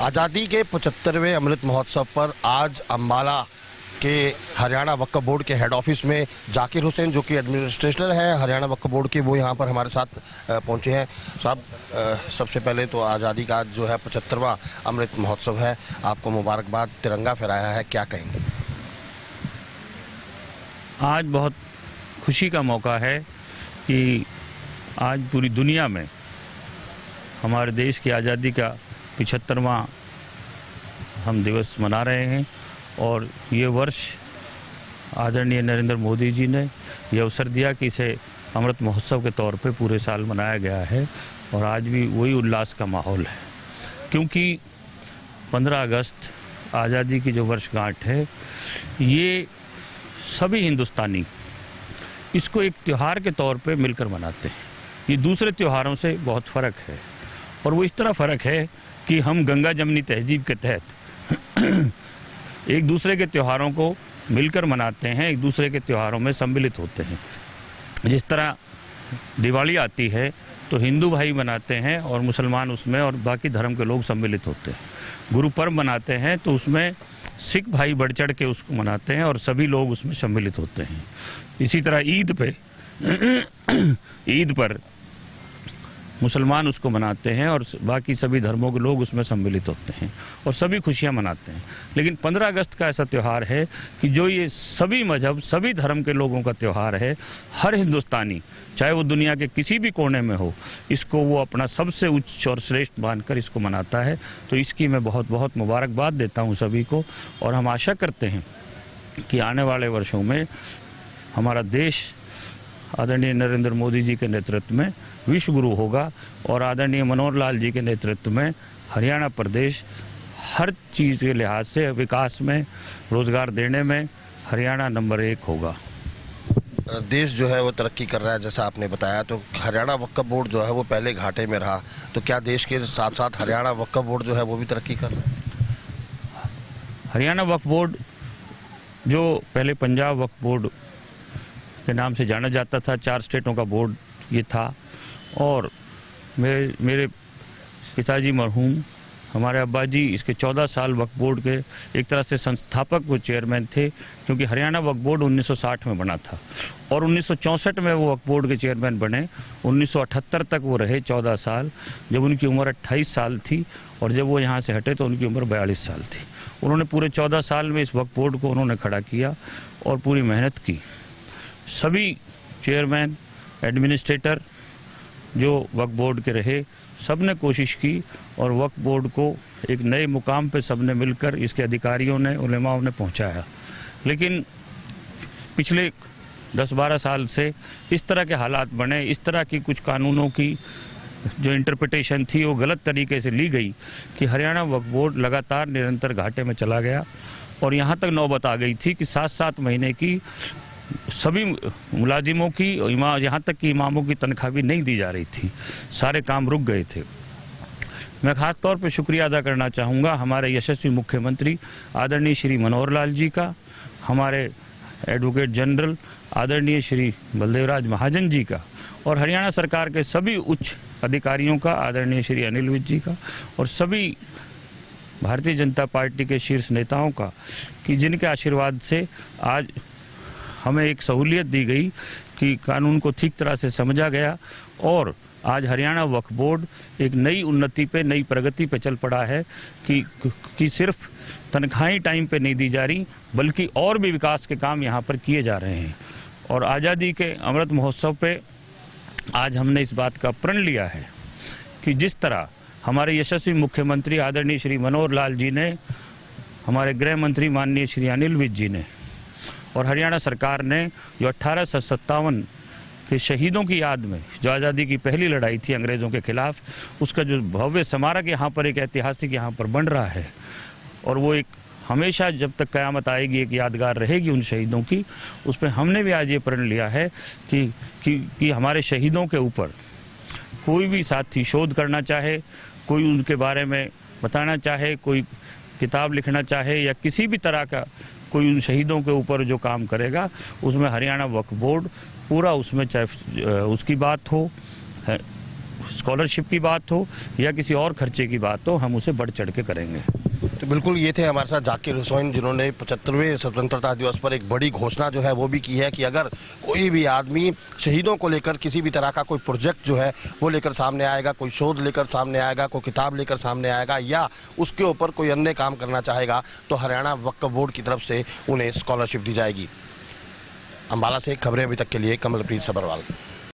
आज़ादी के 75वें अमृत महोत्सव पर आज अम्बाला के हरियाणा वक्फ बोर्ड के हेड ऑफिस में जाकिर हुसैन, जो कि एडमिनिस्ट्रेटर हैं हरियाणा वक्फ बोर्ड के, वो यहाँ पर हमारे साथ पहुँचे हैं। साहब, सबसे पहले तो आज़ादी का जो है 75वां अमृत महोत्सव है, आपको मुबारकबाद। तिरंगा फहराया है, क्या कहेंगे? आज बहुत खुशी का मौका है कि आज पूरी दुनिया में हमारे देश की आज़ादी का 75वां हम दिवस मना रहे हैं। और ये वर्ष आदरणीय नरेंद्र मोदी जी ने ये अवसर दिया कि इसे अमृत महोत्सव के तौर पे पूरे साल मनाया गया है। और आज भी वही उल्लास का माहौल है, क्योंकि 15 अगस्त आज़ादी की जो वर्षगांठ है, ये सभी हिंदुस्तानी इसको एक त्यौहार के तौर पे मिलकर मनाते हैं। ये दूसरे त्योहारों से बहुत फ़र्क है, और वो इस तरह फ़र्क है कि हम गंगा जमनी तहजीब के तहत एक दूसरे के त्योहारों को मिलकर मनाते हैं, एक दूसरे के त्योहारों में सम्मिलित होते हैं। जिस तरह दिवाली आती है तो हिंदू भाई मनाते हैं और मुसलमान उसमें और बाकी धर्म के लोग सम्मिलित होते हैं। गुरु पर्व मनाते हैं तो उसमें सिख भाई बढ़ चढ़ के उसको मनाते हैं और सभी लोग उसमें सम्मिलित होते हैं। इसी तरह ईद पर मुसलमान उसको मनाते हैं और बाकी सभी धर्मों के लोग उसमें सम्मिलित होते हैं और सभी खुशियां मनाते हैं। लेकिन 15 अगस्त का ऐसा त्यौहार है कि जो ये सभी मजहब, सभी धर्म के लोगों का त्यौहार है। हर हिंदुस्तानी, चाहे वो दुनिया के किसी भी कोने में हो, इसको वो अपना सबसे उच्च और श्रेष्ठ मानकर इसको मनाता है। तो इसकी मैं बहुत बहुत मुबारकबाद देता हूँ सभी को। और हम आशा करते हैं कि आने वाले वर्षों में हमारा देश आदरणीय नरेंद्र मोदी जी के नेतृत्व में विश्व गुरु होगा और आदरणीय मनोहर लाल जी के नेतृत्व में हरियाणा प्रदेश हर चीज़ के लिहाज से, विकास में, रोज़गार देने में हरियाणा नंबर 1 होगा। देश जो है वो तरक्की कर रहा है, जैसा आपने बताया। तो हरियाणा वक्फ बोर्ड जो है वो पहले घाटे में रहा, तो क्या देश के साथ साथ हरियाणा वक्फ बोर्ड जो है वो भी तरक्की कर रहा है? हरियाणा वक्फ बोर्ड, जो पहले पंजाब वक्फ बोर्ड के नाम से जाना जाता था, 4 स्टेटों का बोर्ड ये था। और मेरे पिताजी मरहूम, हमारे अब्बा जी इसके 14 साल वक्फ बोर्ड के एक तरह से संस्थापक वो चेयरमैन थे, क्योंकि हरियाणा वक्फ बोर्ड 1960 में बना था और 1964 में वो वक्फ बोर्ड के चेयरमैन बने। 1978 तक वो रहे 14 साल, जब उनकी उम्र 28 साल थी, और जब वो यहाँ से हटे तो उनकी उम्र 42 साल थी। उन्होंने पूरे 14 साल में इस वक्फ बोर्ड को उन्होंने खड़ा किया और पूरी मेहनत की। सभी चेयरमैन, एडमिनिस्ट्रेटर जो वक्फ बोर्ड के रहे, सब ने कोशिश की और वक्फ बोर्ड को एक नए मुकाम पे सबने मिलकर, इसके अधिकारियों ने, उलेमाओं ने पहुंचाया। लेकिन पिछले 10-12 साल से इस तरह के हालात बने, इस तरह की कुछ कानूनों की जो इंटरप्रिटेशन थी वो गलत तरीके से ली गई कि हरियाणा वक्फ बोर्ड लगातार निरंतर घाटे में चला गया। और यहाँ तक नौबत आ गई थी कि 7-7 महीने की सभी मुलाजिमों की, यहाँ तक कि इमामों की तनख्वाह भी नहीं दी जा रही थी। सारे काम रुक गए थे। मैं खास तौर पे शुक्रिया अदा करना चाहूँगा हमारे यशस्वी मुख्यमंत्री आदरणीय श्री मनोहर लाल जी का, हमारे एडवोकेट जनरल आदरणीय श्री बलदेवराज महाजन जी का, और हरियाणा सरकार के सभी उच्च अधिकारियों का, आदरणीय श्री अनिल विज जी का, और सभी भारतीय जनता पार्टी के शीर्ष नेताओं का, कि जिनके आशीर्वाद से आज हमें एक सहूलियत दी गई कि कानून को ठीक तरह से समझा गया और आज हरियाणा वक्फ बोर्ड एक नई उन्नति पे, नई प्रगति पे चल पड़ा है कि सिर्फ तनख्वाहें टाइम पे नहीं दी जा रही, बल्कि और भी विकास के काम यहाँ पर किए जा रहे हैं। और आज़ादी के अमृत महोत्सव पे आज हमने इस बात का प्रण लिया है कि जिस तरह हमारे यशस्वी मुख्यमंत्री आदरणीय श्री मनोहर लाल जी ने, हमारे गृह मंत्री माननीय श्री अनिल विज जी ने और हरियाणा सरकार ने जो 1857 के शहीदों की याद में जो आज़ादी की पहली लड़ाई थी अंग्रेज़ों के खिलाफ, उसका जो भव्य स्मारक यहाँ पर एक ऐतिहासिक यहाँ पर बन रहा है, और वो एक हमेशा जब तक क़यामत आएगी एक यादगार रहेगी उन शहीदों की। उस पर हमने भी आज ये प्रण लिया है कि हमारे शहीदों के ऊपर कोई भी साथी शोध करना चाहे, कोई उनके बारे में बताना चाहे, कोई किताब लिखना चाहे, या किसी भी तरह का कोई उन शहीदों के ऊपर जो काम करेगा, उसमें हरियाणा वक्फ बोर्ड पूरा, उसमें चाहे उसकी बात हो स्कॉलरशिप की बात हो या किसी और खर्चे की बात हो, हम उसे बढ़ चढ़ के करेंगे। तो बिल्कुल ये थे हमारे साथ जाकिर हुसैन, जिन्होंने 75वें स्वतंत्रता दिवस पर एक बड़ी घोषणा जो है वो भी की है कि अगर कोई भी आदमी शहीदों को लेकर किसी भी तरह का कोई प्रोजेक्ट जो है वो लेकर सामने आएगा, कोई शोध लेकर सामने आएगा, कोई किताब लेकर सामने आएगा या उसके ऊपर कोई अन्य काम करना चाहेगा तो हरियाणा वक्फ बोर्ड की तरफ से उन्हें स्कॉलरशिप दी जाएगी। अम्बाला से खबरें अभी तक के लिए कमलप्रीत सब्रवाल।